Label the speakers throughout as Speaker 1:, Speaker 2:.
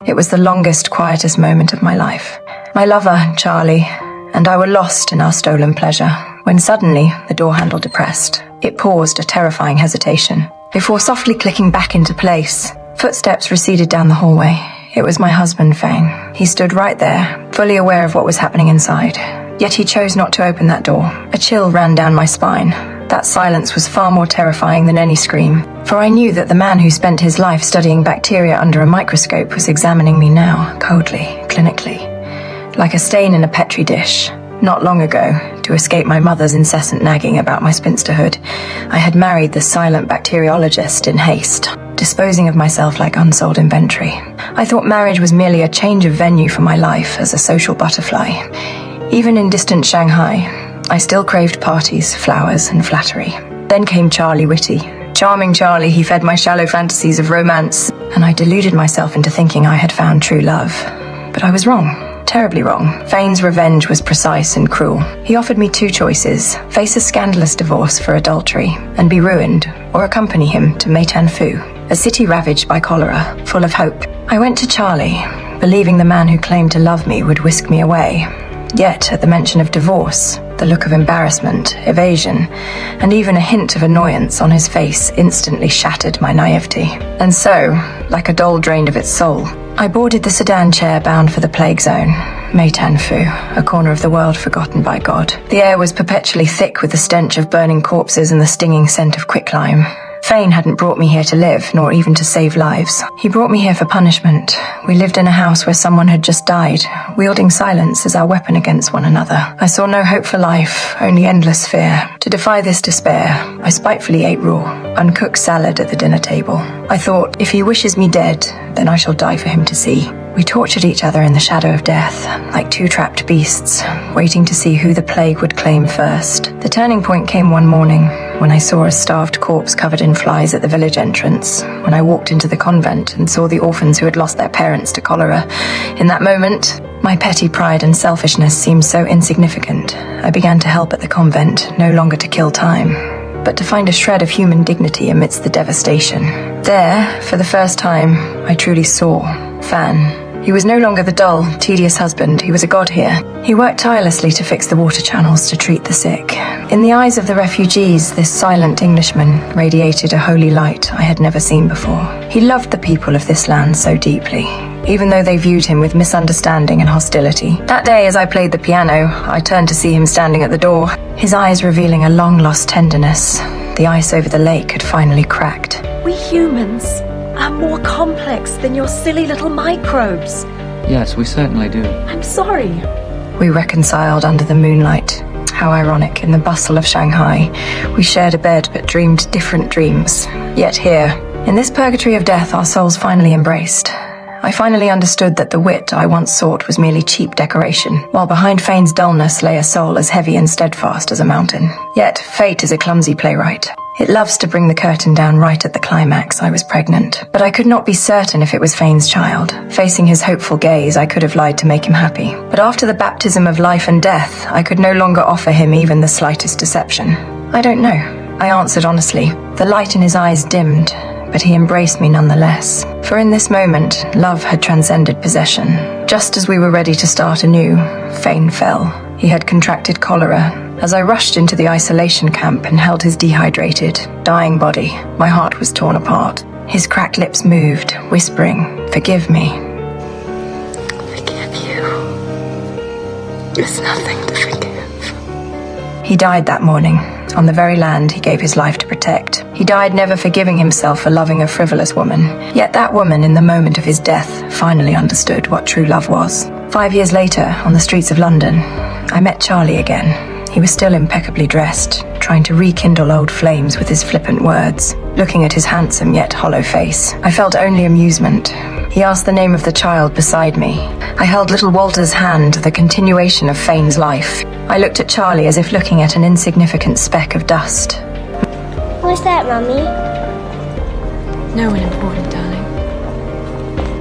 Speaker 1: It was the longest, quietest moment of my life. My lover, Charlie, and I were lost in our stolen pleasure, when suddenly the door handle depressed. It paused, a terrifying hesitation. Before softly clicking back into place, footsteps receded down the hallway. It was my husband, Fane. He stood right there, fully aware of what was happening inside. Yet he chose not to open that door. A chill ran down my spine. That silence was far more terrifying than any scream, for I knew that the man who spent his life studying bacteria under a microscope was examining me now, coldly, clinically, like a stain in a petri dish. Not long ago, to escape my mother's incessant nagging about my spinsterhood, I had married the silent bacteriologist in haste, disposing of myself like unsold inventory. I thought marriage was merely a change of venue for my life as a social butterfly. Even in distant Shanghai, I still craved parties, flowers, and flattery. Then came Charlie Whitty. Charming Charlie, he fed my shallow fantasies of romance, and I deluded myself into thinking I had found true love. But I was wrong. Terribly wrong. Fane's revenge was precise and cruel. He offered me two choices: face a scandalous divorce for adultery and be ruined, or accompany him to Meitanfu, a city ravaged by cholera, full of hope. I went to Charlie, believing the man who claimed to love me would whisk me away. Yet, at the mention of divorce, the look of embarrassment, evasion, and even a hint of annoyance on his face instantly shattered my naivety. And so, like a doll drained of its soul, I boarded the sedan chair bound for the plague zone, Meitanfu, a corner of the world forgotten by God. The air was perpetually thick with the stench of burning corpses and the stinging scent of quicklime. Fane hadn't brought me here to live, nor even to save lives. He brought me here for punishment. We lived in a house where someone had just died, wielding silence as our weapon against one another. I saw no hope for life, only endless fear. To defy this despair, I spitefully ate raw, uncooked salad at the dinner table. I thought, if he wishes me dead, then I shall die for him to see. We tortured each other in the shadow of death, like two trapped beasts, waiting to see who the plague would claim first. The turning point came one morning, when I saw a starved corpse covered in flies at the village entrance, when I walked into the convent and saw the orphans who had lost their parents to cholera. In that moment, my petty pride and selfishness seemed so insignificant. I began to help at the convent, no longer to kill time, but to find a shred of human dignity amidst the devastation. There, for the first time, I truly saw Fan. He was no longer the dull, tedious husband. He was a god here. He worked tirelessly to fix the water channels, to treat the sick. In the eyes of the refugees, this silent Englishman radiated a holy light I had never seen before. He loved the people of this land so deeply, even though they viewed him with misunderstanding and hostility. That day, as I played the piano, I turned to see him standing at the door, his eyes revealing a long-lost tenderness. The ice over the lake had finally cracked.
Speaker 2: We humans are more complex than your silly little microbes.
Speaker 3: Yes, we certainly do.
Speaker 2: I'm sorry.
Speaker 1: We reconciled under the moonlight. How ironic, in the bustle of Shanghai, we shared a bed but dreamed different dreams. Yet here, in this purgatory of death, our souls finally embraced. I finally understood that the wit I once sought was merely cheap decoration, while behind Fane's dullness lay a soul as heavy and steadfast as a mountain. Yet, fate is a clumsy playwright. It loves to bring the curtain down right at the climax. I was pregnant, but I could not be certain if it was Fane's child. Facing his hopeful gaze, I could have lied to make him happy. But after the baptism of life and death, I could no longer offer him even the slightest deception. I don't know, I answered honestly. The light in his eyes dimmed, but he embraced me nonetheless. For in this moment, love had transcended possession. Just as we were ready to start anew, Fane fell. He had contracted cholera. As I rushed into the isolation camp and held his dehydrated, dying body, my heart was torn apart. His cracked lips moved, whispering, "Forgive me."
Speaker 2: Forgive you. There's nothing to forgive.
Speaker 1: He died that morning, on the very land he gave his life to protect. He died never forgiving himself for loving a frivolous woman. Yet that woman, in the moment of his death, finally understood what true love was. 5 years later, on the streets of London, I met Charlie again. He was still impeccably dressed, trying to rekindle old flames with his flippant words. Looking at his handsome yet hollow face, I felt only amusement. He asked the name of the child beside me. I held little Walter's hand, the continuation of Fane's life. I looked at Charlie as if looking at an insignificant speck of dust.
Speaker 4: What's that, Mummy?
Speaker 2: No one important, darling.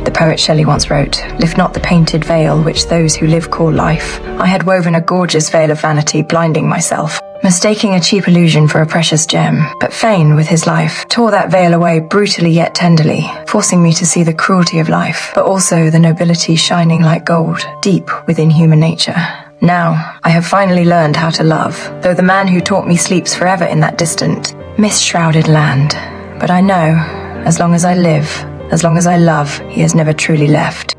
Speaker 1: The poet Shelley once wrote, "Lift not the painted veil which those who live call life." I had woven a gorgeous veil of vanity, blinding myself, mistaking a cheap illusion for a precious gem. But Fane, with his life, tore that veil away brutally yet tenderly, forcing me to see the cruelty of life, but also the nobility shining like gold, deep within human nature. Now, I have finally learned how to love, though the man who taught me sleeps forever in that distant, mist-shrouded land. But I know, as long as I live, as long as I love, he has never truly left.